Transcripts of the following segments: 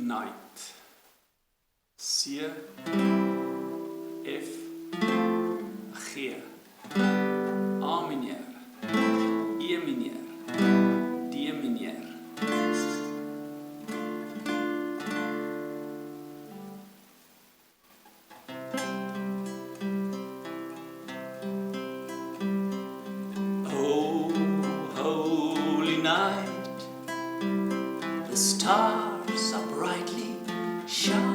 night. C F G A mineur E mineur D mineur. Oh, holy night, the stars are brightly shining.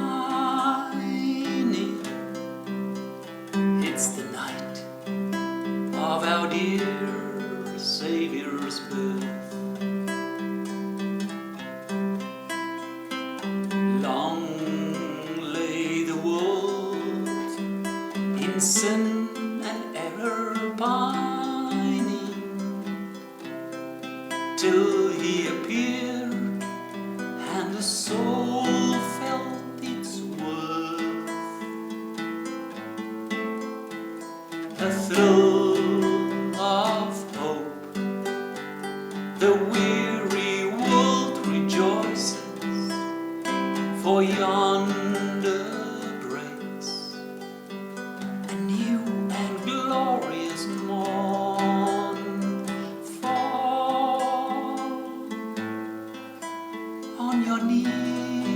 It's the night of our dear Saviour's birth. Long lay the world in sin and error pining, till He appeared and the soul felt its worth. A thrill of hope, the weary world rejoices, for yonder breaks a new and glorious morn. Fall on your knees